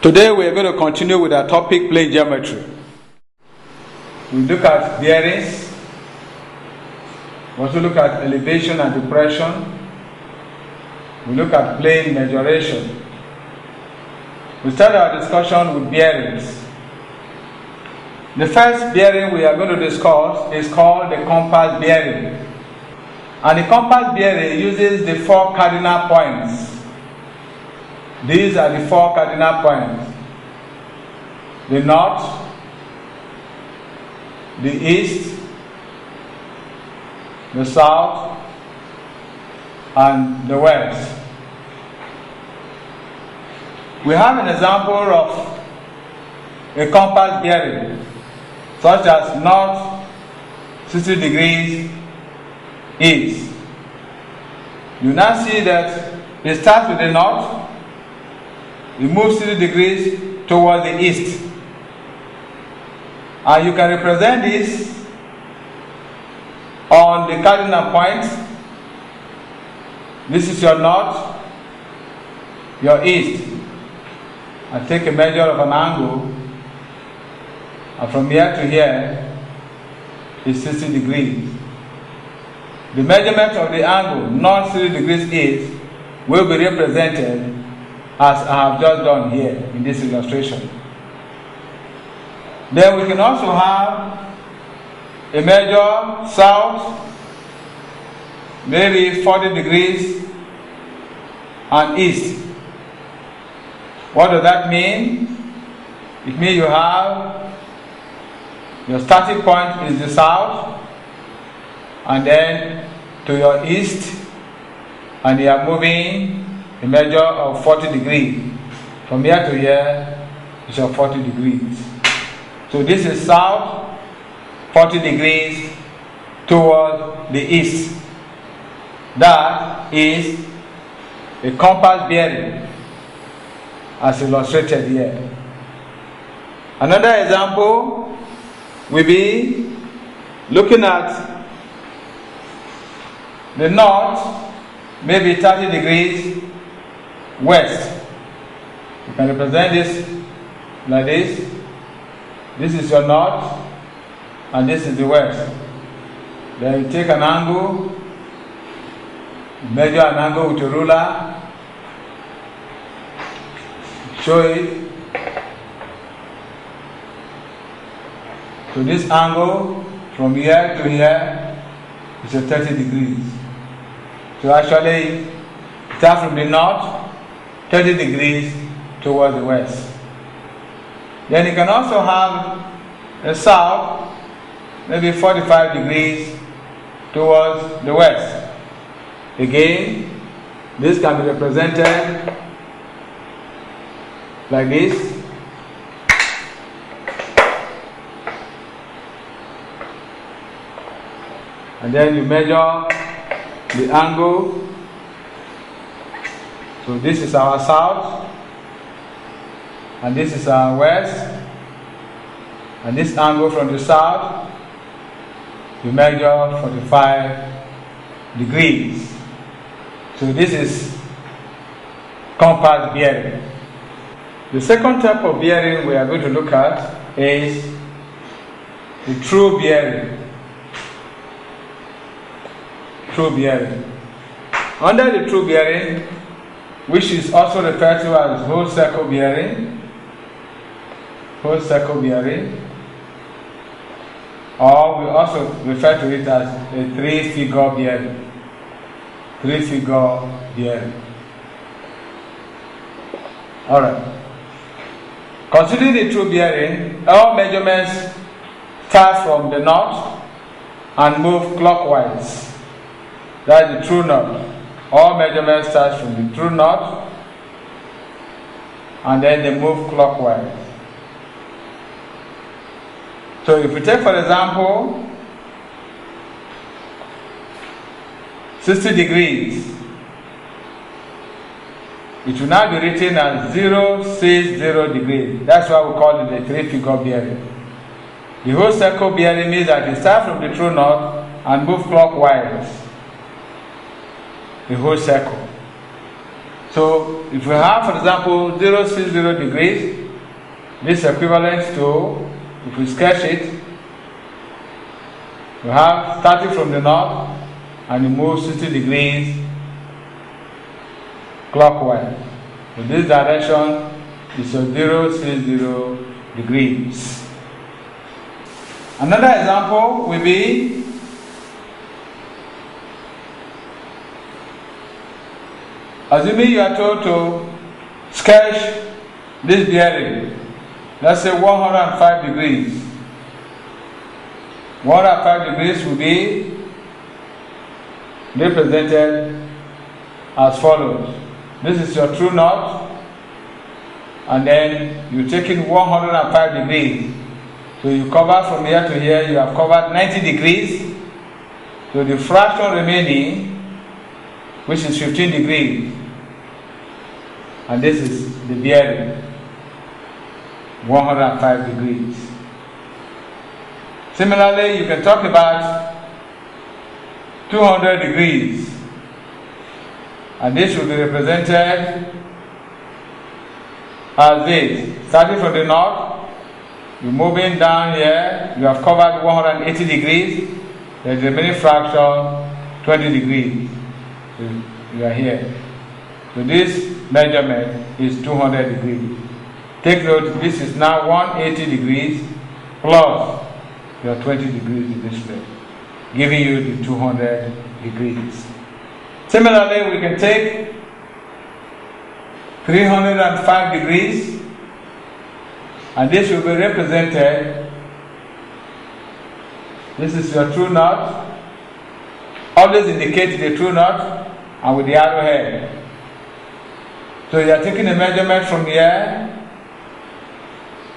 Today we are going to continue with our topic, plane geometry. We look at bearings. We also look at elevation and depression. We look at plane mensuration. We start our discussion with bearings. The first bearing we are going to discuss is called the compass bearing. And the compass bearing uses the four cardinal points. These are the four cardinal points: the north, the east, the south, and the west. We have an example of a compass bearing, such as north 60 degrees east. You now see that it starts with the north, it moves 60 degrees towards the east. And you can represent this on the cardinal points. This is your north, your east. I take a measure of an angle, and from here to here is 60 degrees. The measurement of the angle, not 60 degrees east, will be represented as I have just done here in this illustration. Then we can also have a measure south, maybe 40 degrees, and east. What does that mean? It means you have your starting point is the south, and then to your east, and you are moving a measure of 40 degrees. From here to here is your 40 degrees. So this is south, 40 degrees toward the east. That is a compass bearing, as illustrated here. Another example will be looking at the north, maybe 30 degrees west. You can represent this like this. This is your north, and this is the west. Then you take an angle, measure an angle with a ruler, show it. So this angle from here to here is a 30 degrees. So actually, start from the north, 30 degrees towards the west. Then you can also have the south, maybe 45 degrees towards the west. Again, this can be represented like this. And then you measure the angle. So this is our south, and this is our west, and this angle from the south, you measure 45 degrees. So this is compass bearing. The second type of bearing we are going to look at is the true bearing. True bearing. Under the true bearing, which is also referred to as whole circle bearing, or we also refer to it as a three-figure bearing. Three-figure bearing. Alright. Considering the true bearing, all measurements start from the north and move clockwise. That is the true north. All measurements start from the true north, and then they move clockwise. So if we take, for example, 60 degrees, it will now be written as 060 degrees. That's why we call it the three-figure bearing. The whole circle bearing means that it starts from the true north and move clockwise. The whole circle. So if we have, for example, 060 degrees, this is equivalent to, if we sketch it, we have starting from the north and you move 60 degrees clockwise. In this direction is your 060 degrees. Another example will be assuming you are told to sketch this bearing, let's say 105 degrees. 105 degrees will be represented as follows. This is your true north, and then you take in 105 degrees. So you cover from here to here, you have covered 90 degrees. So the fraction remaining, which is 15 degrees, and this is the bearing, 105 degrees. Similarly, you can talk about 200 degrees, and this will be represented as this. Starting from the north, you're moving down here, you have covered 180 degrees, there's a remaining fraction, 20 degrees. So you are here. So this measurement is 200 degrees. Take note, this is now 180 degrees plus your 20 degrees in this place, giving you the 200 degrees. Similarly, we can take 305 degrees, and this will be represented, this is your true north. Always indicate the true north and with the arrowhead. So you are taking a measurement from here,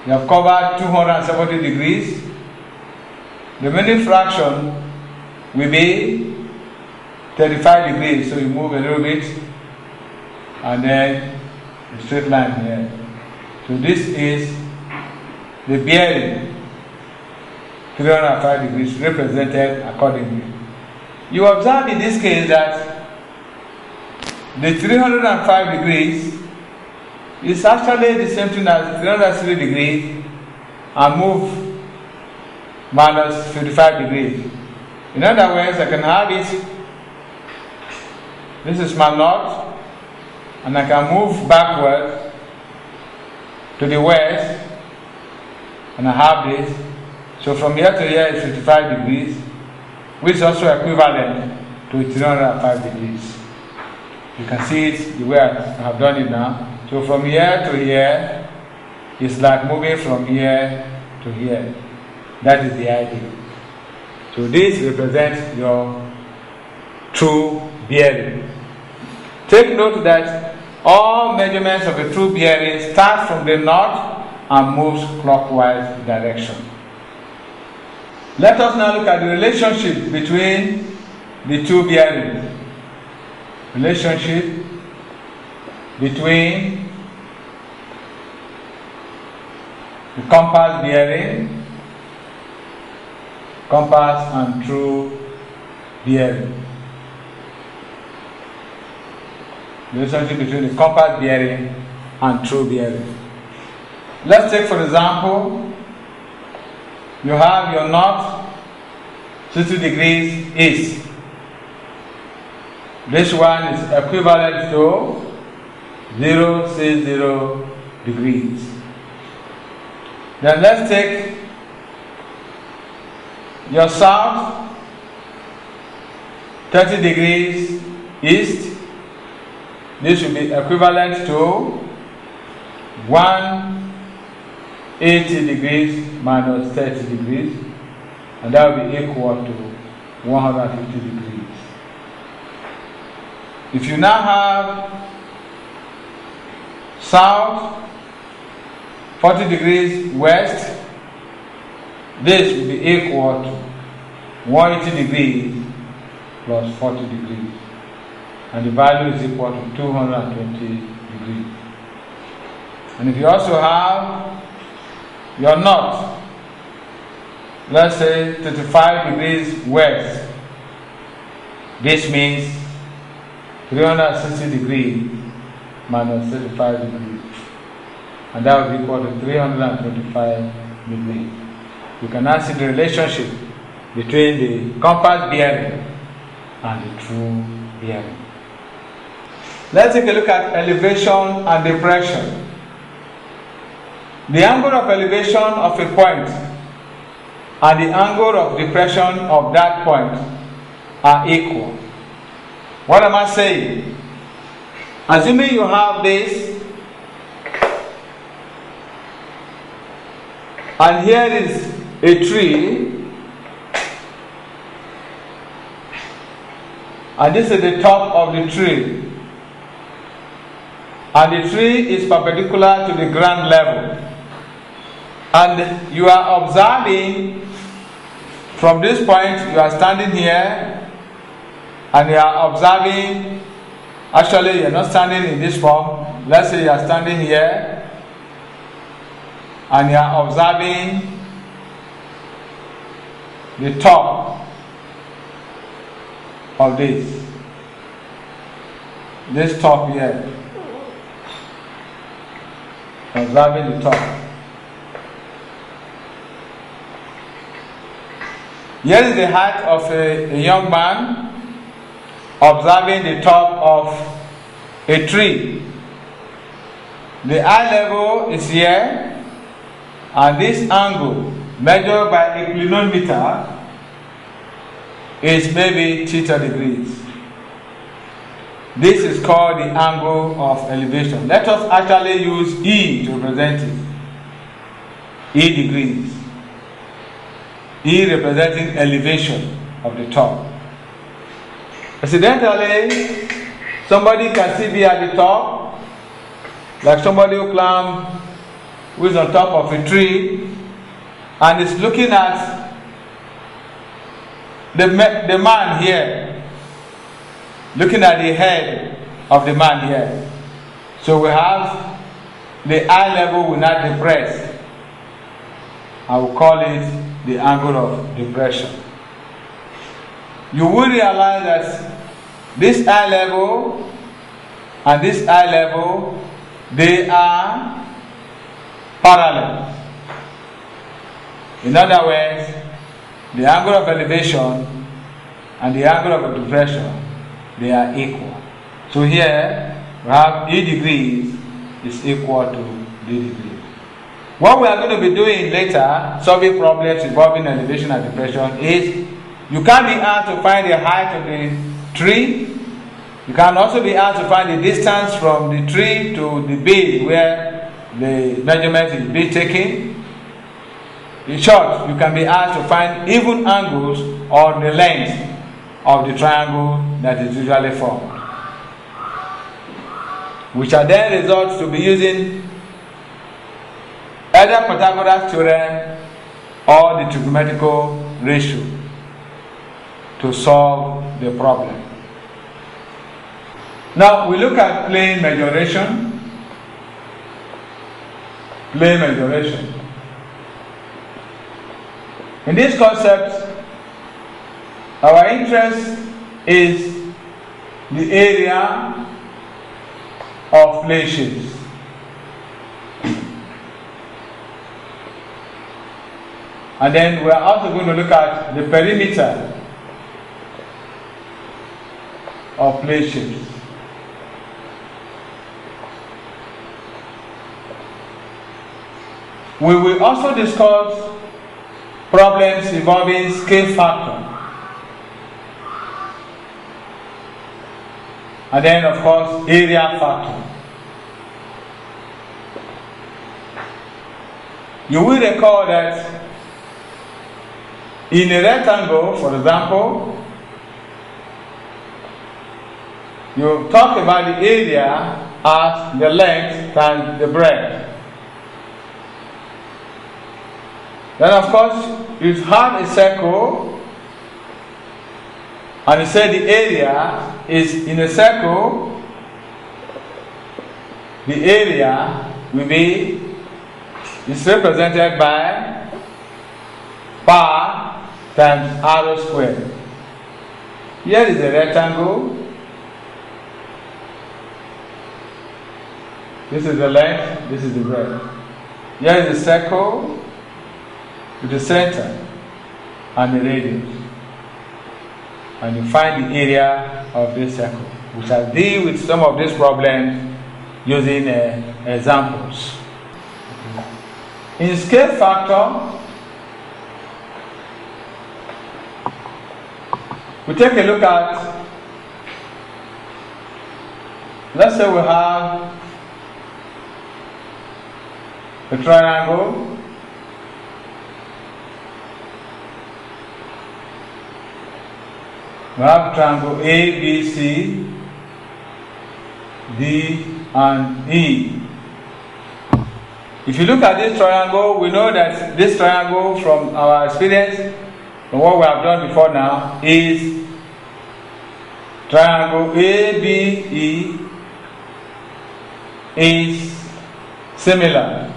you have covered 270 degrees. The remaining fraction will be 35 degrees, so you move a little bit and then a straight line here. So this is the bearing, 305 degrees represented accordingly. You observe in this case that the 305 degrees is actually the same thing as 360 degrees and move minus 55 degrees. In other words, I can have it, this is my north, and I can move backward to the west, and I have this. So from here to here is 55 degrees, which is also equivalent to 305 degrees. You can see it the way I have done it now. So from here to here, it's like moving from here to here. That is the idea. So this represents your true bearing. Take note that all measurements of a true bearing start from the north and moves clockwise direction. Let us now look at the relationship between the two bearings. Relationship between the compass bearing, compass and true bearing. Relationship between the compass bearing and true bearing. Let's take, for example, you have your north 60 degrees east. This one is equivalent to 060 degrees. Then let's take your south 30 degrees east. This will be equivalent to 180 degrees minus 30 degrees, and that will be equal to 150 degrees. If you now have south 40 degrees west, this will be equal to 180 degrees plus 40 degrees, and the value is equal to 220 degrees. And if you also have your north, let's say 35 degrees west, this means 360 degrees minus 35 degrees. And that will be equal to 325 degrees. You can now see the relationship between the compass bearing and the true bearing. Let's take a look at elevation and depression. The angle of elevation of a point and the angle of depression of that point are equal. What am I saying? Assuming you have this, and here is a tree, and this is the top of the tree, and the tree is perpendicular to the ground level, and you are observing from this point. You are standing here and you are observing. Actually, you are not standing in this form. Let's say you are standing here and you are observing the top of this top here. Observing the top. Here is the height of a young man observing the top of a tree. The eye level is here, and this angle measured by a clinometer is maybe theta degrees. This is called the angle of elevation. Let us actually use E to represent it. E degrees. E representing elevation of the top. Incidentally, somebody can still be at the top, like somebody who is on top of a tree and is looking at the man here, looking at the head of the man here. So we have the eye level will not depress. I will call it the angle of depression. You will realize that this eye level and this eye level, they are parallel. In other words, the angle of elevation and the angle of depression, they are equal. So here we have E degrees is equal to D degrees. What we are going to be doing later, solving problems involving elevation and depression, is you can be asked to find the height of the tree. You can also be asked to find the distance from the tree to the base where the measurement is being taken. In short, you can be asked to find even angles or the length of the triangle that is usually formed, which are then results to be using either Pythagoras theorem or the trigonometrical ratio to solve the problem. Now we look at plane majoration. Plane majoration. In this concept, our interest is the area of plane shapes. And then we are also going to look at the perimeter of plane shapes. We will also discuss problems involving scale factor. And then, of course, area factor. You will recall that in a rectangle, for example, you talk about the area as the length times the breadth. Then, of course, you have a circle, and you say the area is in a circle. The area will be is represented by pi times r squared. Here is a rectangle. This is the length, this is the breadth. Here is the circle with the center and the radius. And you find the area of this circle. We shall deal with some of these problems using examples. In scale factor, we take a look at, let's say we have a triangle. We have triangle A, B, C, D, and E. If you look at this triangle, we know that this triangle, from our experience, from what we have done before now, is triangle ABE is similar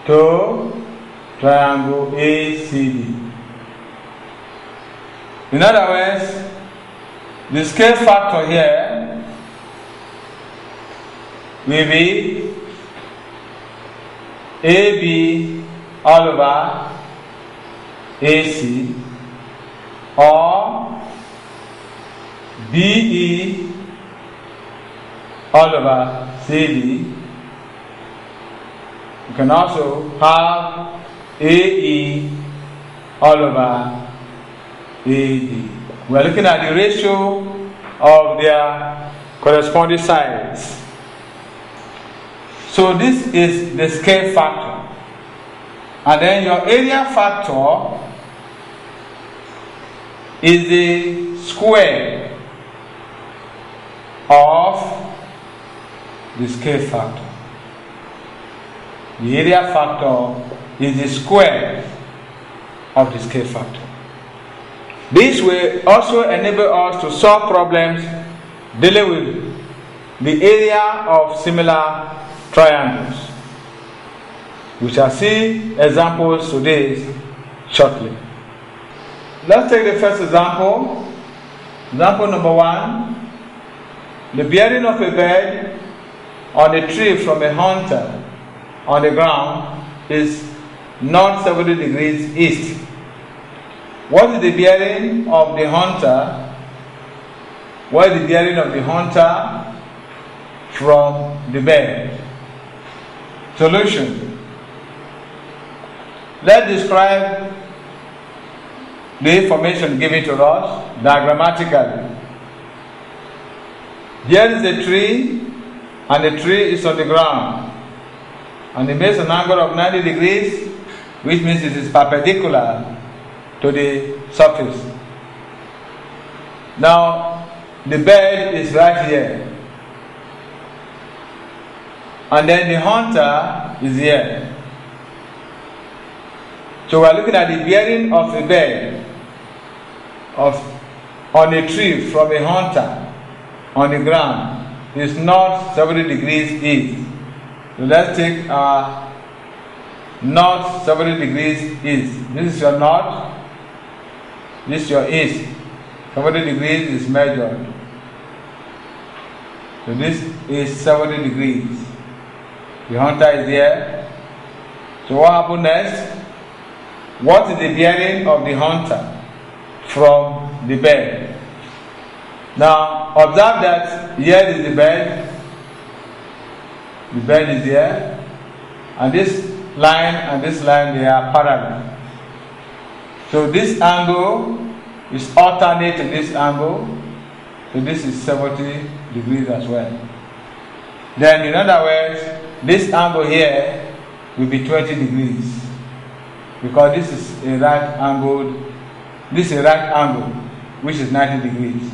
to triangle ACD. In other words, the scale factor here will be AB all over AC, or BE all over CD. You can also have AE all over AD. We are looking at the ratio of their corresponding sides. So this is the scale factor. And then your area factor is the square of the scale factor. The area factor is the square of the scale factor. This will also enable us to solve problems dealing with the area of similar triangles. We shall see examples today shortly. Let's take the first example. Example number 1. The bearing of a bird on a tree from a hunter on the ground is not 70 degrees east. What is the bearing of the hunter? What is the bearing of the hunter from the bird? Solution. Let's describe the information given to us diagrammatically. Here is a tree, and the tree is on the ground, and it makes an angle of 90 degrees, which means it is perpendicular to the surface. Now, the bird is right here, and then the hunter is here. So we are looking at the bearing of a bird on a tree from a hunter on the ground is not 70 degrees east. So let's take our north 70 degrees east. This is your north, this is your east. 70 degrees is measured. So this is 70 degrees. The hunter is here. So what happens next? What is the bearing of the hunter from the bird? Now observe that here is the bird. The bird is here, and this line and this line, they are parallel. So this angle is alternate to this angle. So this is 70 degrees as well. Then in other words, this angle here will be 20 degrees. Because this is a right angle, this is a right angle, which is 90 degrees.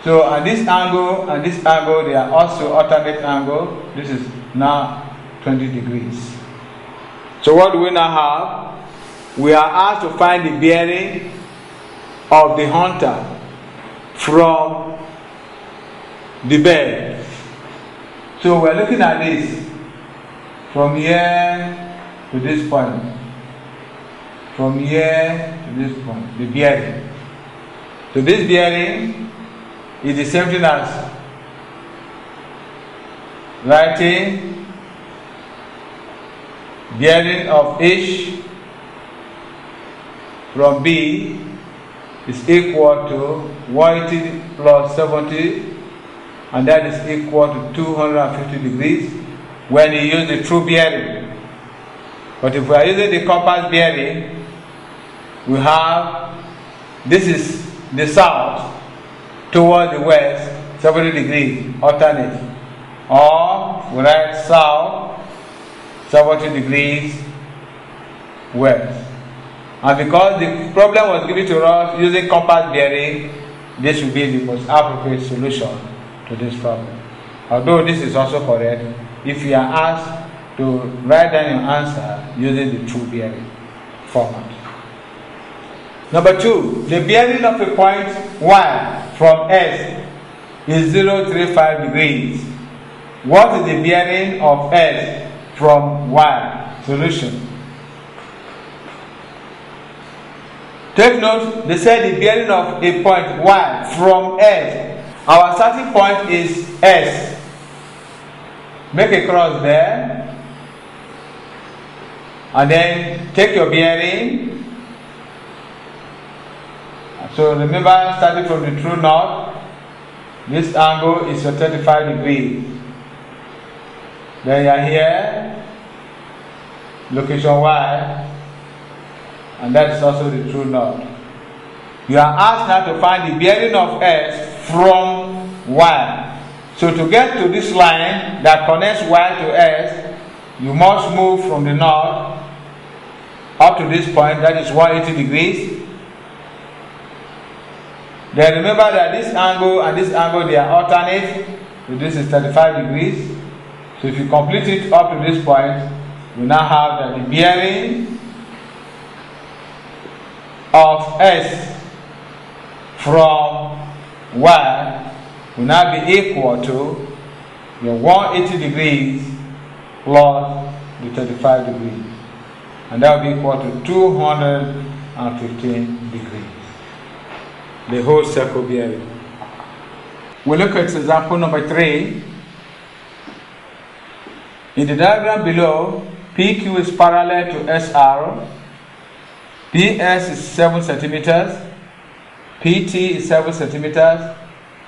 So, and this angle, they are also alternate angle. This is now 20 degrees. So what do we now have? We are asked to find the bearing of the hunter from the bird. So we're looking at this from here to this point, from here to this point, the bearing. So this bearing is the same thing as writing bearing of H from B is equal to 180 plus 70, and that is equal to 250 degrees when you use the true bearing. But if we are using the compass bearing, we have, this is the south towards the west, 70 degrees alternate. Or we write south, 70 degrees west. And because the problem was given to us using compass bearing, this will be the most appropriate solution to this problem. Although this is also correct, if you are asked to write down your answer using the true bearing format. Number 2, the bearing of a point Y from S is 035 degrees. What is the bearing of S from Y? Solution. Take note, they said the bearing of a point Y from S. Our starting point is S. Make a cross there. And then take your bearing. So remember, starting from the true north, this angle is 35 degrees. Then you are here, location Y, and that is also the true north. You are asked now to find the bearing of S from Y. So to get to this line that connects Y to S, you must move from the north up to this point, that is 180 degrees. Then remember that this angle and this angle, they are alternate. So this is 35 degrees. So if you complete it up to this point, you now have that the bearing of S from Y will now be equal to your 180 degrees plus the 35 degrees. And that will be equal to 215 degrees. The whole circle bearing. We look at example number 3. In the diagram below, PQ is parallel to SR, PS is 7 centimeters, PT is 7 centimeters,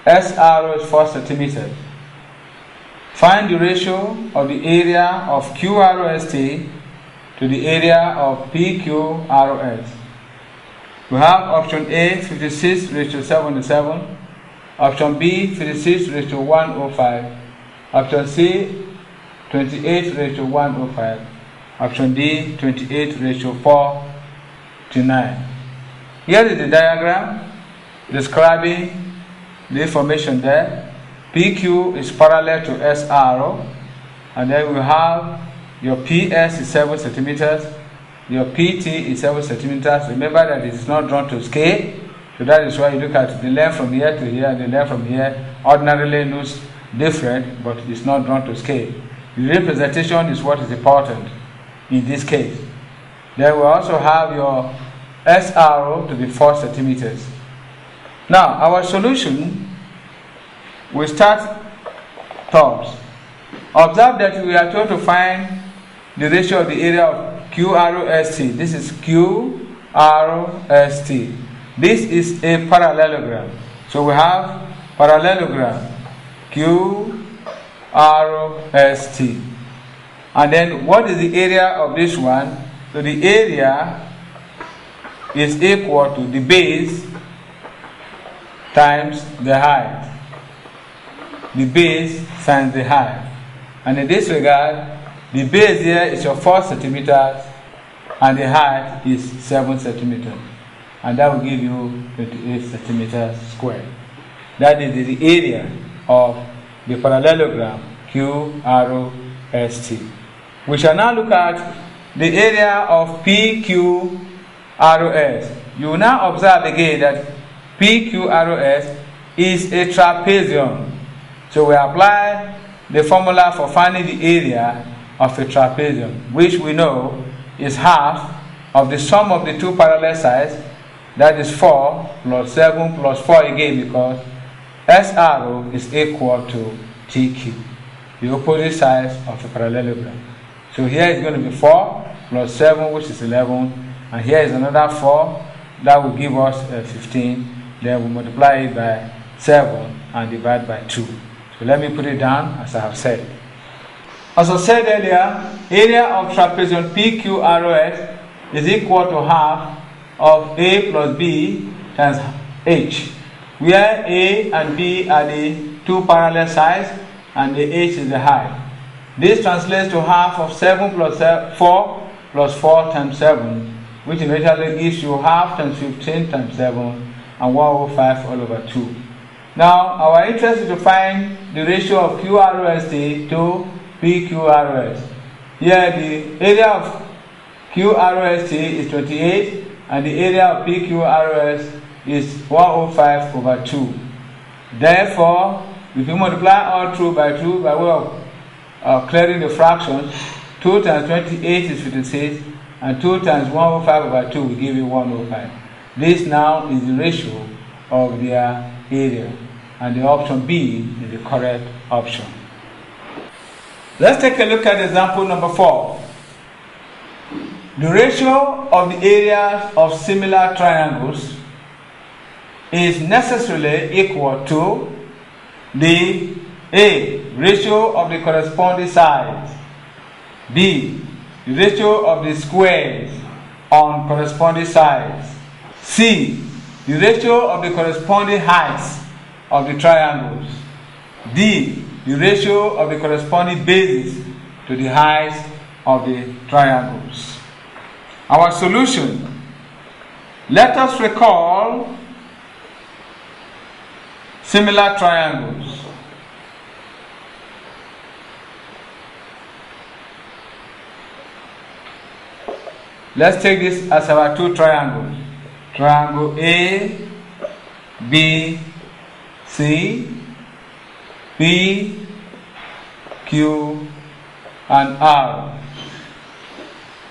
SR is 4 centimeters. Find the ratio of the area of QROST to the area of PQROS. We have option A, 56:77, option B, 56:105, option C, 28:105, option D, 28:4:9. Here is the diagram describing the information there. PQ is parallel to SR, and then we have your PS is 7 centimeters, your PT is 7 centimeters. Remember that it is not drawn to scale, so that is why you look at the length from here to here, and the length from here ordinarily looks different, but it is not drawn to scale. The representation is what is important in this case. Then we also have your SR to be 4 centimeters. Now, our solution, we start thoughts. Observe that we are told to find the ratio of the area of QROST. This is QROST. This is a parallelogram. So we have parallelogram QROST. And then what is the area of this one? So the area is equal to the base times the height. The base times the height. And in this regard, the base here is your 4 centimeters and the height is 7 centimeters. And that will give you 28 centimeters squared. That is the area of the parallelogram QROST. We shall now look at the area of PQROS. You will now observe again that PQROS is a trapezium. So we apply the formula for finding the area of a trapezium, which we know is half of the sum of the two parallel sides, that is 4 plus 7 plus 4 again, because SR is equal to TQ. the opposite sides of a parallelogram. So here is going to be 4 plus 7, which is 11, and here is another 4, that will give us 15. Then we multiply it by 7 and divide by 2. So let me put it down as I have said. As I said earlier, area of trapezium PQROS is equal to half of A plus B times H, where A and B are the two parallel sides and the H is the height. This translates to half of 7 plus 4 plus 4 times 7, which eventually gives you half times 15 times 7 and 105 all over 2. Now, our interest is to find the ratio of QROST to PQROS. Here, the area of QROST is 28 and the area of PQROS is 105 over 2. Therefore, if you multiply all through by 2 by way of clearing the fractions, 2 times 28 is 56 and 2 times 105 over 2 will give you 105. This now is the ratio of their area, and the option B is the correct option. Let's take a look at example number 4. The ratio of the areas of similar triangles is necessarily equal to the A, ratio of the corresponding sides, B, the ratio of the squares on corresponding sides, C, the ratio of the corresponding heights of the triangles, D, the ratio of the corresponding bases to the heights of the triangles. Our solution. Let us recall similar triangles. Let's take this as our two triangles. Triangle A, B, C, P, Q, and R.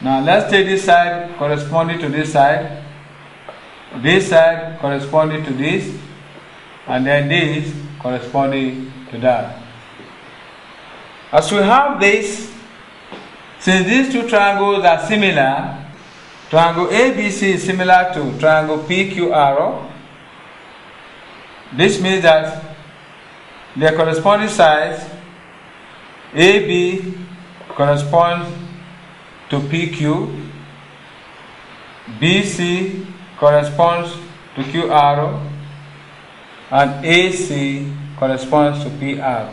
Now let's take this side corresponding to this side corresponding to this, and then this corresponding to that. As we have this, since these two triangles are similar, triangle ABC is similar to triangle PQR. This means that their corresponding sides, AB corresponds to PQ, BC corresponds to QR, and AC corresponds to PR.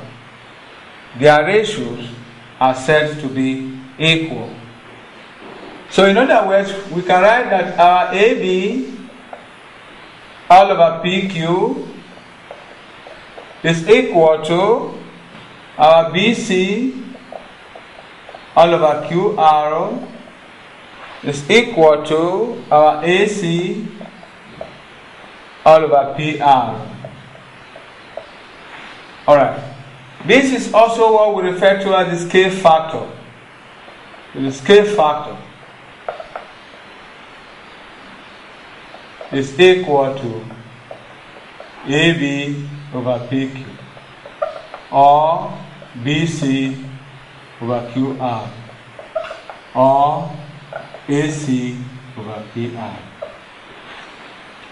Their ratios are said to be equal. So in other words, we can write that our AB all over PQ is equal to our BC all over QR is equal to our AC all over PR. Alright. This is also what we refer to as the scale factor. The scale factor is equal to AB over PQ or BC over QR or AC over PR.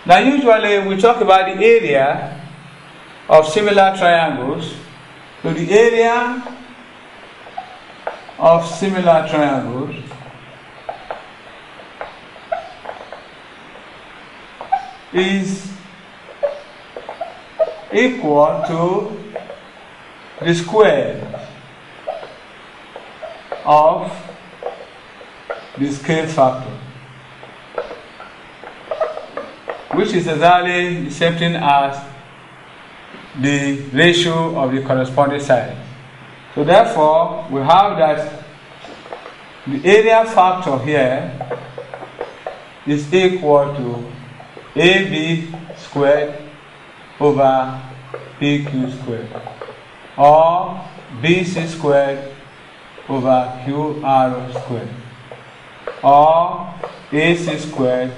Now usually we talk about the area of similar triangles. So the area of similar triangles is equal to the square of the scale factor, which is exactly the same thing as the ratio of the corresponding side. So therefore, we have that the area factor here is equal to AB squared over PQ squared or BC squared over QR squared or AC squared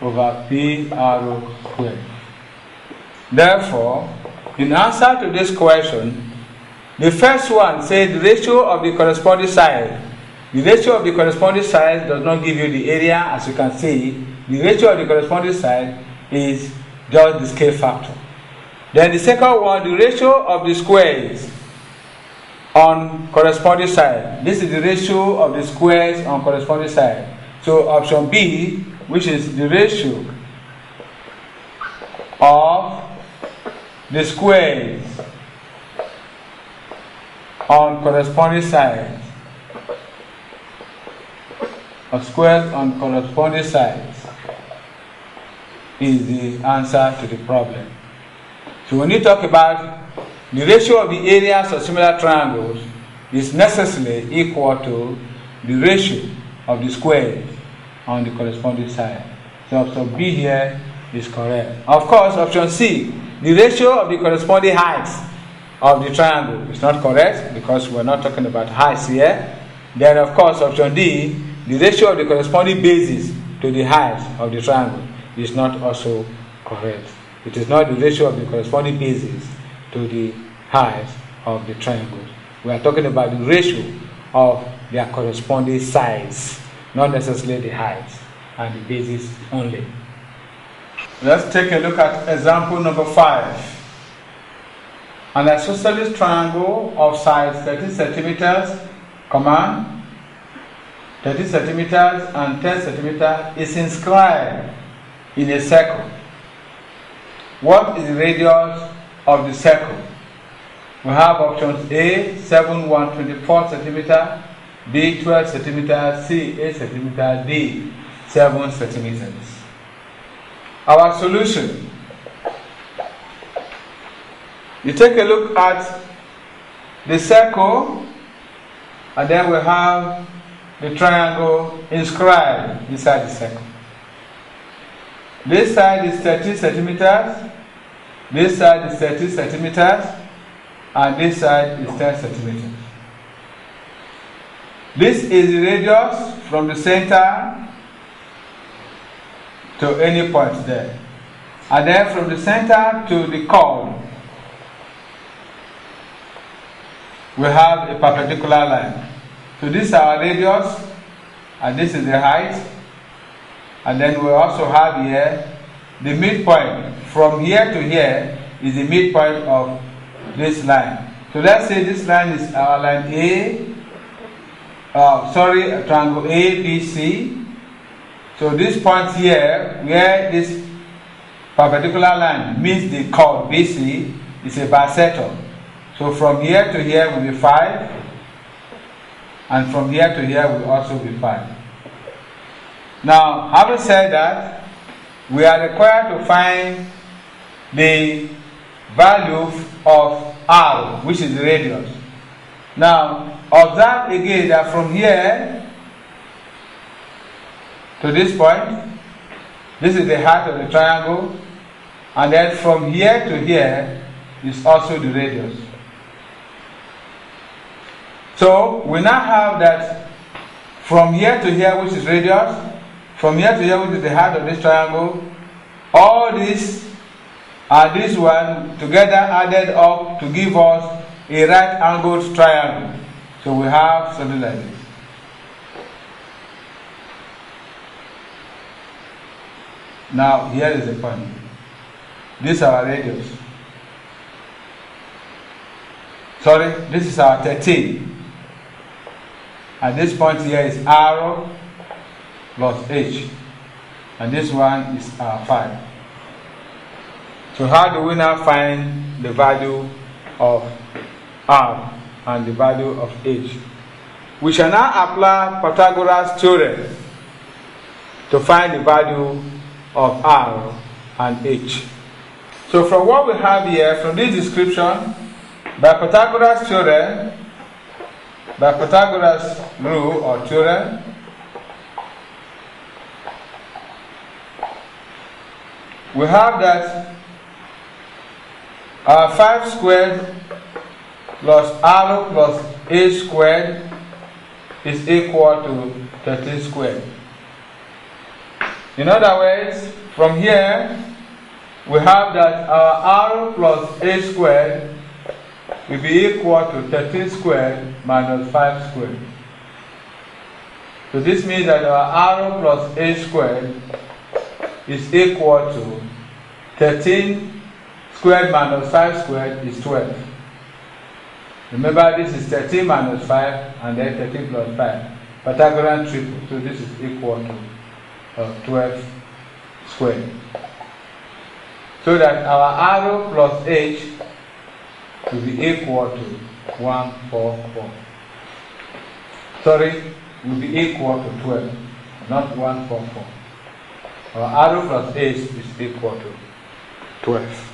over PR squared. Therefore, in answer to this question, The first one says the ratio of the corresponding side. The ratio of the corresponding side does not give you the area, as you can see. The ratio of the corresponding side is just the scale factor. Then the second one, the ratio of the squares on corresponding side. This is the ratio of the squares on corresponding side. So option B, which is the ratio of the squares on corresponding sides, of squares on corresponding sides, is the answer to the problem. So when you talk about the ratio of the areas of similar triangles is necessarily equal to the ratio of the squares on the corresponding side. So option B here is correct. Of course, option C, the ratio of the corresponding heights of the triangle is not correct because we're not talking about heights here. Then of course, option D, the ratio of the corresponding bases to the height of the triangle is not also correct. It is not the ratio of the corresponding bases to the height of the triangles. We are talking about the ratio of their corresponding sides, not necessarily the height and the bases only. Let's take a look at example number 5. An isosceles triangle of size 30 centimeters, 30 centimeters and 10 centimeters is inscribed in a circle. What is the radius of the circle? We have options A, 7, 124 centimeters, B, 12 centimeters, C, 8 centimeters, D, 7 centimeters. Our solution. You take a look at the circle, and then we have the triangle inscribed inside the circle. This side is 30 centimeters, this side is 30 centimeters, and this side is 10 centimeters. This is the radius from the center to any point there. And then from the center to the chord, we have a perpendicular line. So this is our radius, and this is the height. And then we also have here the midpoint. From here to here is the midpoint of this line. So let's say this line is our line triangle ABC. So this point here, where this perpendicular line meets the chord BC, is a bisector. So from here to here will be 5, and from here to here will also be 5. Now, having said that, we are required to find the value of R, which is the radius. Now, observe again that from here to this point, this is the height of the triangle, and then from here to here is also the radius. So we now have that from here to here, which is radius, from here to here, which is the height of this triangle, all this and this one together added up to give us a right angled triangle. So we have something like this. Now here is the point. This is our radius. Sorry, this is our 13. And this point here is R plus H. And this one is our 5. So how do we now find the value of R and the value of H? We shall now apply Pythagoras' theorem to find the value of R and H. So from what we have here, from this description, by Pythagoras' theorem, by Pythagoras' rule or theorem, we have that 5 squared plus R plus A squared is equal to 13 squared. In other words, from here we have that our R plus A squared will be equal to 13 squared minus 5 squared. So this means that our arrow plus a squared is equal to 13 squared minus 5 squared is 12. Remember, this is 13 minus 5 and then 13 plus 5. Pythagorean triple. So this is equal to 12 squared. So that our arrow plus h will be equal to 144. Sorry, will be equal to 12, not 144. Our arrow plus h is equal to 12.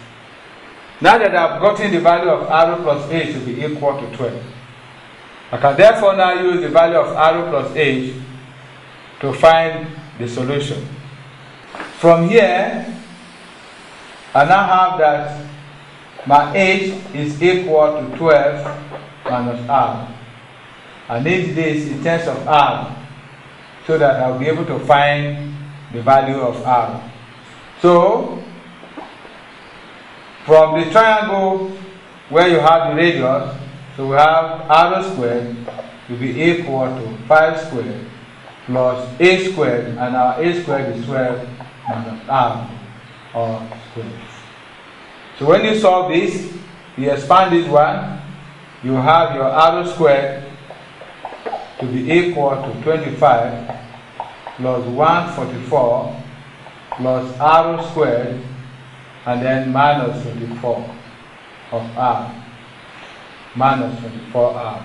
Now that I've gotten the value of arrow plus h to be equal to 12, I can therefore now use the value of arrow plus h to find the solution. From here, I now have that my h is equal to 12 minus r. I need this in terms of r so that I'll be able to find the value of r. So, from the triangle where you have the radius, so we have r squared will be equal to 5 squared plus a squared, and our a squared is 12 minus r, or squared. So when you solve this, you expand this one, you have your r squared to be equal to 25 plus 144 plus r squared and then minus 24 of r. Minus 24r.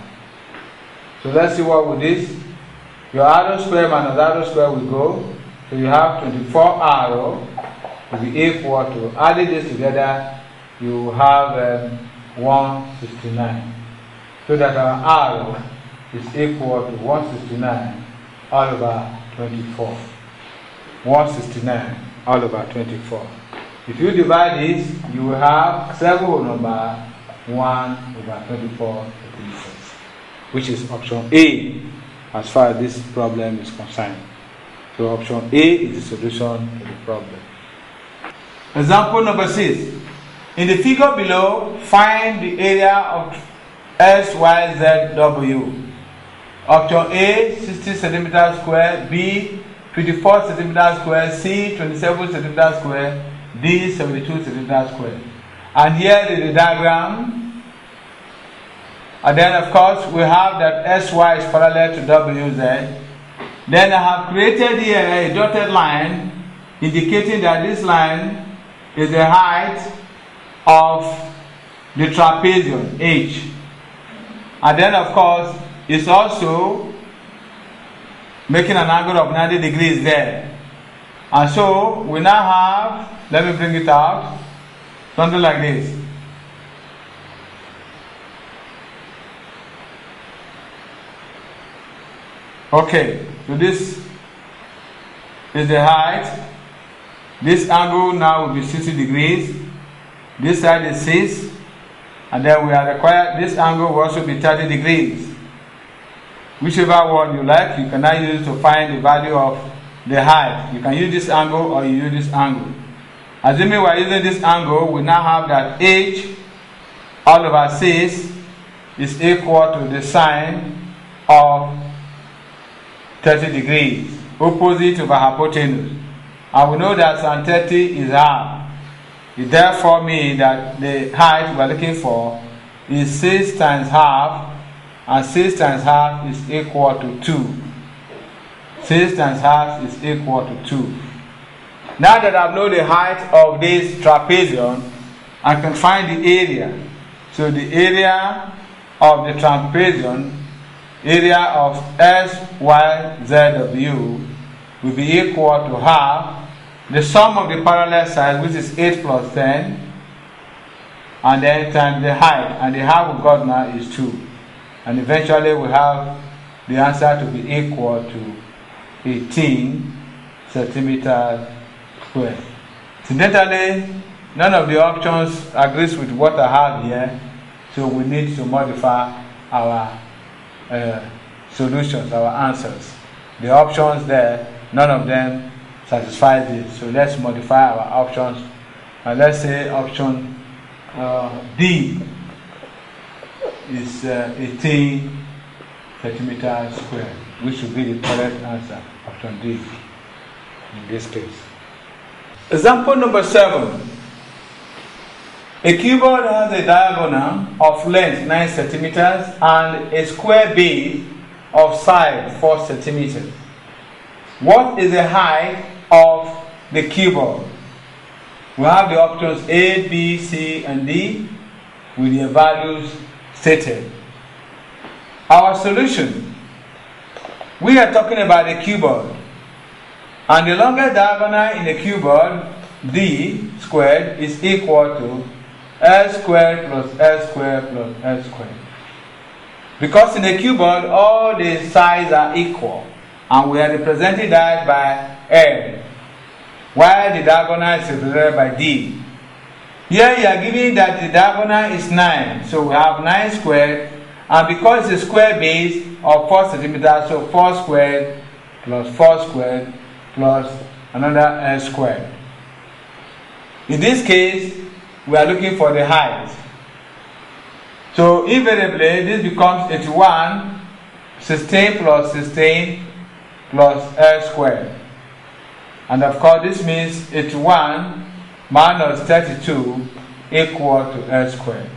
So let's see what with this. Your r squared minus r squared will go. So you have 24r will be equal to, adding this together, you have 169. So that our r is equal to 169 all over 24. 169 all over 24. If you divide this, you will have 7 whole number 1 over 24, which is option A as far as this problem is concerned. So option A is the solution to the problem. Example number 6. In the figure below, find the area of SYZW. Option A, 60 centimeters square, B, 24 centimeters square, C, 27 centimeters square, D, 72 centimeters square. And here is the diagram. And then of course we have that SY is parallel to WZ. Then I have created here a dotted line indicating that this line is the height of the trapezium H. And then of course it's also making an angle of 90 degrees there. And so we now have, let me bring it out, something like this. Okay, so this is the height. This angle now will be 60 degrees. This side is 6. And then we are required, this angle will also be 30 degrees. Whichever one you like, you can now use to find the value of the height. You can use this angle or you use this angle. Assuming we are using this angle, we now have that h all over 6 is equal to the sine of 30 degrees, opposite over hypotenuse. And we know that sine 30 is half. It therefore means that the height we are looking for is 6 times half, and 6 times half is equal to 2. 6 times half is equal to 2. Now that I know the height of this trapezium, I can find the area. So the area of the trapezium, area of SYZW, will be equal to half the sum of the parallel sides, which is 8 plus 10, and then times the height, and the height we got now is 2. And eventually we have the answer to be equal to 18 centimeters squared. Incidentally, none of the options agrees with what I have here, so we need to modify our solutions, our answers. The options there, none of them satisfy this. So let's modify our options. And let's say option D. is 18 centimeters squared, which should be the correct answer, option D in this case. Example number 7. A cubeboard has a diagonal of length 9 centimeters and a square base of side 4 centimeters. What is the height of the cubeboard? We have the options A, B, C, and D with their values stated. Our solution. We are talking about the cubeboard, and the longest diagonal in the cubeboard, D squared, is equal to L squared plus L squared plus L squared. Because in the cubeboard all the sides are equal, and we are representing that by L, while the diagonal is represented by D. Here you are given that the diagonal is 9, so we have 9 squared, and because it's a square base of 4 centimeters, so 4 squared plus 4 squared plus another L squared. In this case, we are looking for the height. So invariably, this becomes 81, 16 plus 16 plus L squared. And of course, this means 81 minus 32 equal to L squared.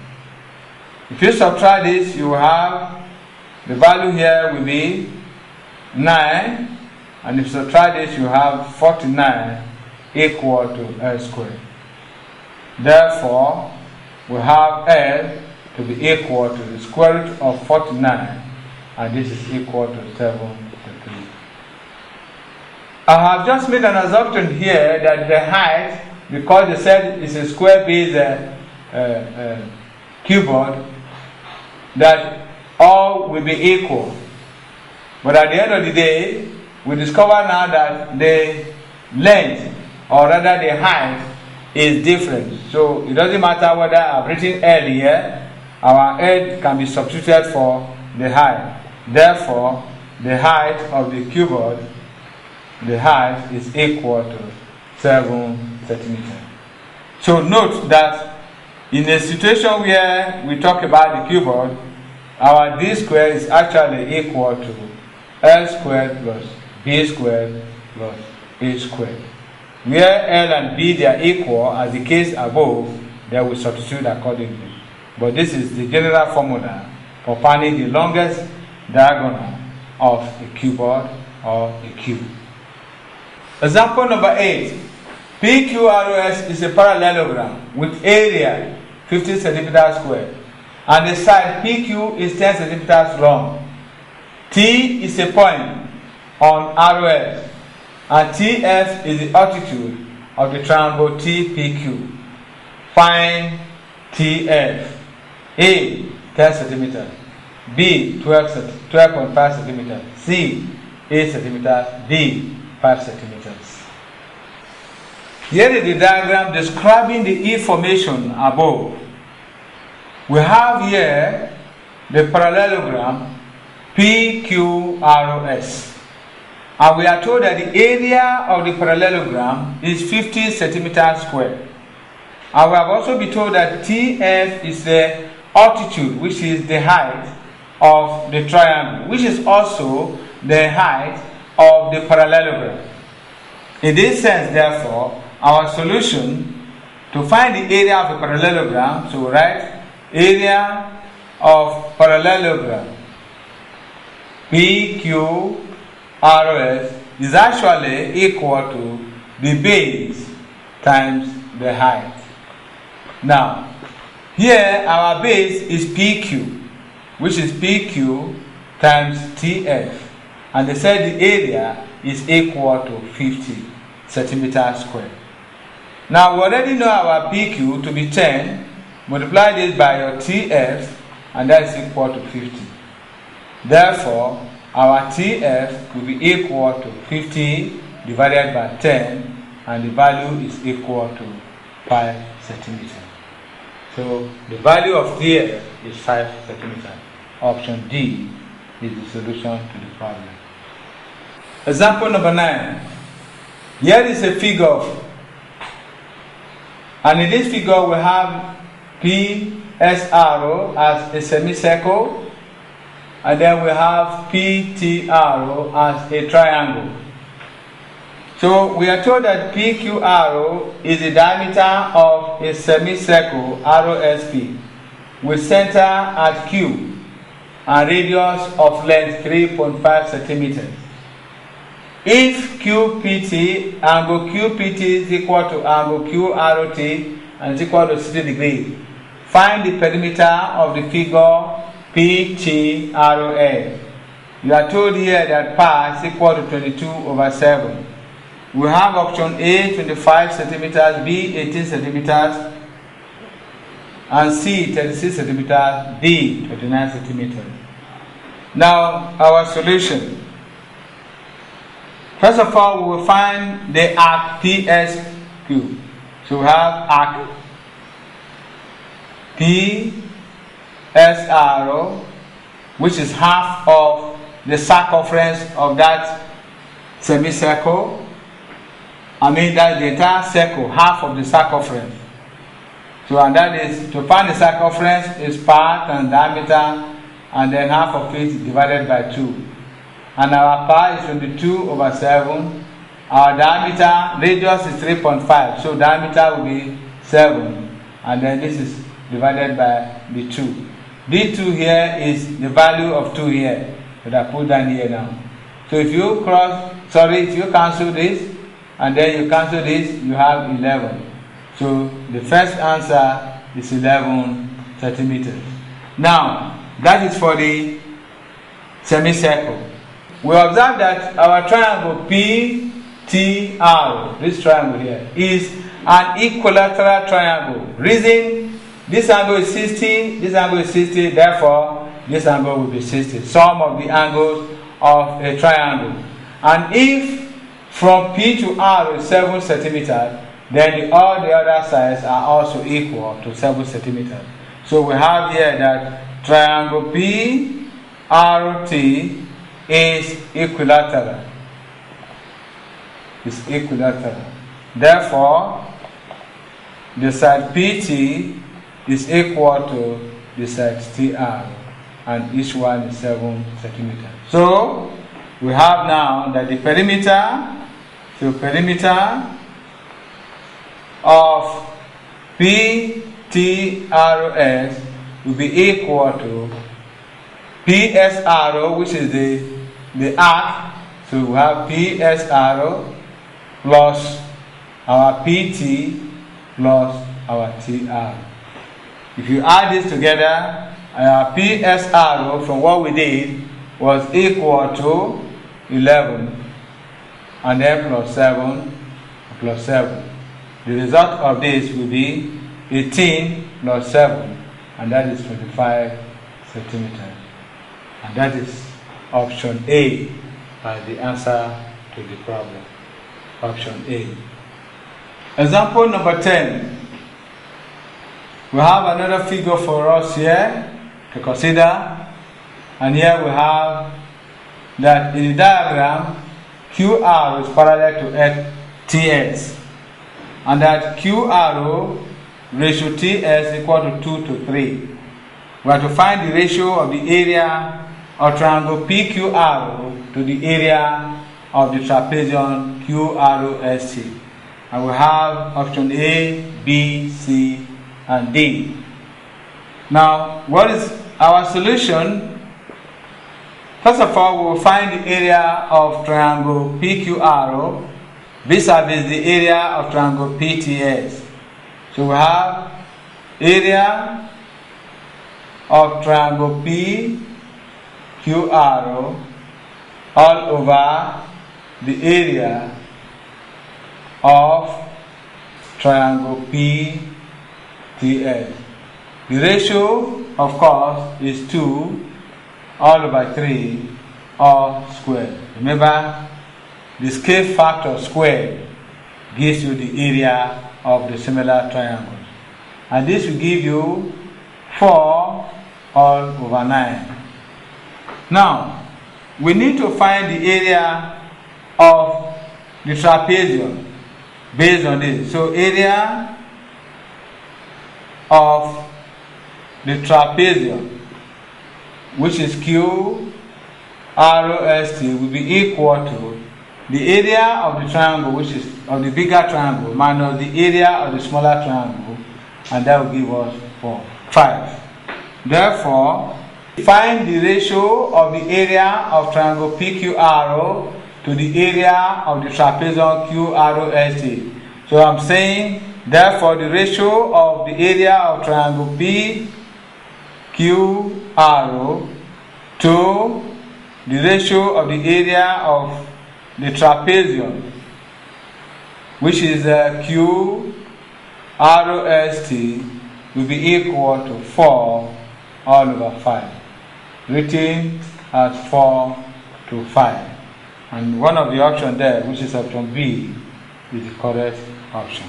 If you subtract this, you have the value here will be 9, and if you subtract this, you have 49 equal to L squared. Therefore, we have L to be equal to the square root of 49, and this is equal to 73. I have just made an assumption here that the height, because they said it's a square base cubeboard, that all will be equal. But at the end of the day, we discover now that the length, or rather the height, is different. So it doesn't matter whether I've written L here, our L can be substituted for the height. Therefore, the height of the cubeboard, the height is equal to 7 centimeters. So note that in a situation where we talk about the cubeboard, our D squared is actually equal to L squared plus B squared plus A squared. Where L and B they are equal, as the case above, they will substitute accordingly. But this is the general formula for finding the longest diagonal of a cubeboard or a cube. Example number 8. PQROS is a parallelogram with area 50 centimeters squared, and the side PQ is 10 centimeters long. T is a point on ROS, and TF is the altitude of the triangle TPQ. Find TF. A 10 centimeters, B 12.5 centimeters, C 8 centimeters, D 5 centimeters. Here is the diagram describing the E formation above. We have here the parallelogram PQROS, and we are told that the area of the parallelogram is 50 centimeters squared. And we have also been told that TF is the altitude, which is the height of the triangle, which is also the height of the parallelogram. In this sense, therefore, our solution to find the area of a parallelogram, so we write area of parallelogram PQROS is actually equal to the base times the height. Now, here our base is PQ, which is PQ times TF, and they said the area is equal to 50 centimeters squared. Now we already know our PQ to be 10, multiply this by your TF, and that is equal to 50. Therefore, our TF will be equal to 50 divided by 10, and the value is equal to 5 centimeters. So the value of TF is 5 centimeters. Option D is the solution to the problem. Example number 9. Here is a figure, and in this figure we have P PSRO as a semicircle, and then we have PTRO as a triangle. So we are told that PQRO is the diameter of a semicircle ROSP with center at Q and radius of length 3.5 centimeters. If QPT, angle QPT is equal to angle QROT and is equal to 60 degrees, find the perimeter of the figure PTROS. You are told here that pi is equal to 22/7. We have option A 25 centimeters, B 18 centimeters, and C 36 centimeters, D 29 centimeters. Now our solution. First of all, we will find the arc PSQ. So we have arc PSRO, which is half of the circumference of that semicircle. I mean that's the entire circle, half of the circumference. So and that is, to find the circumference is pi times diameter, and then half of it divided by 2. And our pi is 22/7. Our diameter, radius is 3.5, so diameter will be 7. And then this is divided by the 2. D2 here is the value of 2 here, that I put down here now. So if you if you cancel this, and then you cancel this, you have 11. So the first answer is 11 centimeters. Now, that is for the semicircle. We observe that our triangle PTR, this triangle here, is an equilateral triangle. Reason, this angle is 60, this angle is 60, therefore this angle will be 60. Sum of the angles of a triangle. And if from P to R is 7 centimeters, then all the other sides are also equal to 7 centimeters. So we have here that triangle PRT is equilateral. It's equilateral. Therefore, the side PT is equal to the side TR, and each one is 7 centimeters. So we have now that the perimeter of PTROS will be equal to PSRO, which is the arc. So we have PSRO plus our PT plus our TR. If you add this together, our PSRO from what we did was equal to 11, and then plus 7 plus 7. The result of this will be 18 plus 7, and that is 25 centimeters. And that is option A as the answer to the problem. Option A. Example number 10. We have another figure for us here to consider, and here we have that in the diagram QR is parallel to TS, and that QRO ratio TS is equal to 2 to 3. We have to find the ratio of the area of triangle PQRO to the area of the trapezium QROST. And we have option A, B, C, and D. Now, what is our solution? First of all, we will find the area of triangle PQRO vis-a-vis the area of triangle PTS. So we have area of triangle PQRO all over the area of triangle PTS. The ratio, of course, is 2 all over 3 all squared. Remember, the scale factor squared gives you the area of the similar triangles. And this will give you 4 all over 9. Now, we need to find the area of the trapezium based on this. So, area of the trapezium, which is QROST, will be equal to the area of the triangle, which is of the bigger triangle, minus the area of the smaller triangle, and that will give us 5. Therefore, find the ratio of the area of triangle PQRO to the area of the trapezium QROST. So I'm saying, therefore, the ratio of the area of triangle PQRO to the ratio of the area of the trapezium, which is QROST, will be equal to 4 all over 5, written as 4 to 5. And one of the options there, which is option B, is the correct option.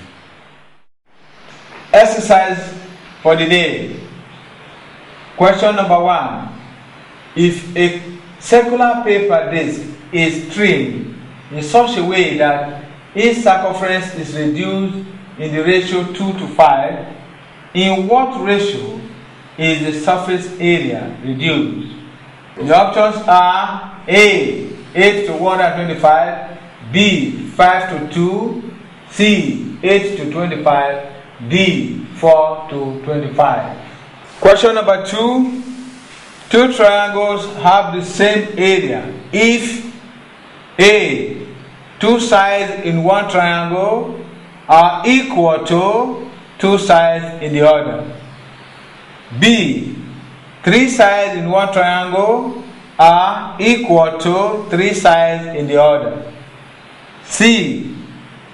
Exercise for the day. Question number 1. If a circular paper disc is trimmed in such a way that its circumference is reduced in the ratio 2 to 5, in what ratio is the surface area reduced? The options are A, 8 to 125, B, 5 to 2, C, 8 to 25, D, 4 to 25. Question number 2. Two triangles have the same area if A, two sides in one triangle are equal to two sides in the other. B, three sides in one triangle are equal to three sides in the other. C,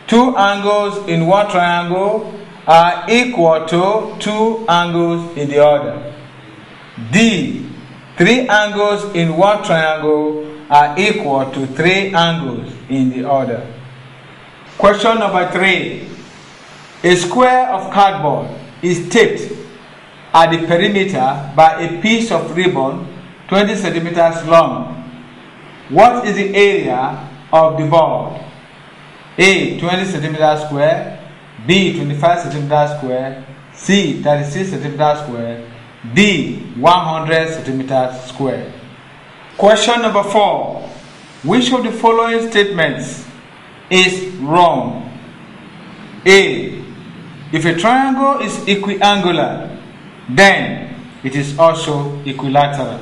two angles in one triangle are equal to two angles in the other. D, three angles in one triangle are equal to three angles in the other. Question number 3. A square of cardboard is taped at the perimeter by a piece of ribbon 20 centimeters long. What is the area of the board? A, 20 centimeters square, B, 25 centimeters square, C, 36 centimeters square, D, 100 centimeters square. Question number 4. Which of the following statements is wrong? A, if a triangle is equiangular, then it is also equilateral.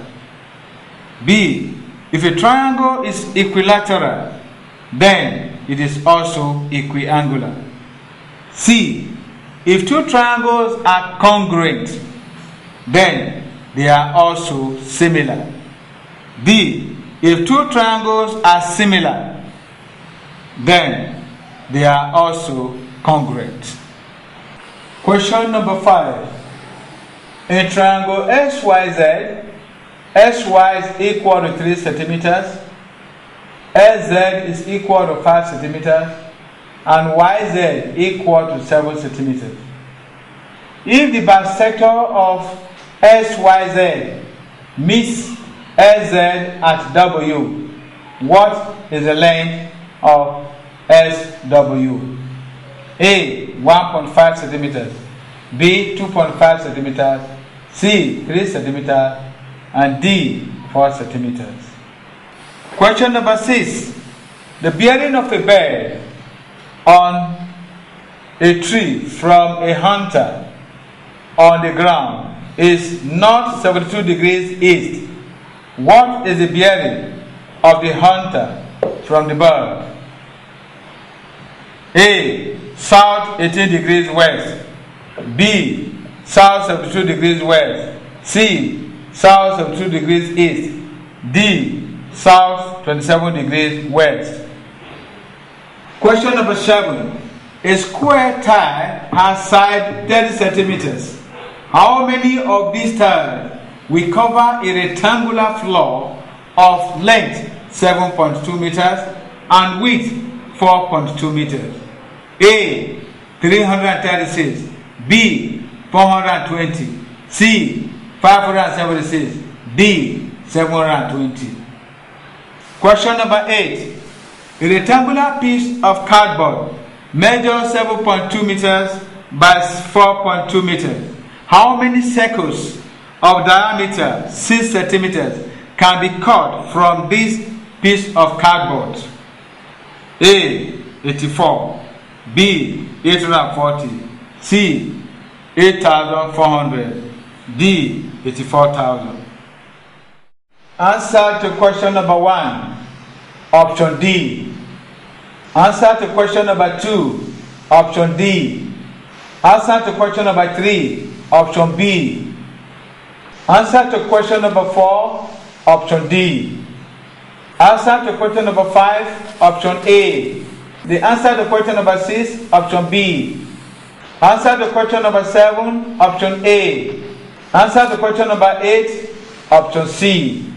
B, if a triangle is equilateral, then it is also equiangular. C, if two triangles are congruent, then they are also similar. D, if two triangles are similar, then they are also congruent. Question number 5. In triangle XYZ, XY is equal to 3 centimeters, SZ is equal to 5 centimeters, and YZ equal to 7 centimeters. If the bisector of XYZ meets SZ at W, what is the length of SW? A, 1.5 centimeters, B, 2.5 centimeters, C, 3 centimeters, and D, 4 centimeters. Question number 6. The bearing of a bird on a tree from a hunter on the ground is north 72 degrees east. What is the bearing of the hunter from the bird? A, south 18 degrees west, B, south 72 degrees west, C, south 72 degrees east, D, south 27 degrees west. Question number 7. A square tile has side 30 centimeters. How many of these tiles will cover a rectangular floor of length 7.2 meters and width 4.2 meters? A, 336, B, 420, C, 576, D, 720. Question number 8. A rectangular piece of cardboard measures 7.2 meters by 4.2 meters. How many circles of diameter 6 centimeters can be cut from this piece of cardboard? A. 84, B. 840, C. 8,400, D. 84,000. Answer to question number 1, option D. Answer to question number 2, option D. Answer to question number 3, option B. Answer to question number 4, option D. Answer to question number 5, option A. The answer to question number 6, option B. Answer to question number 7, option A. Answer to question number 8, option C.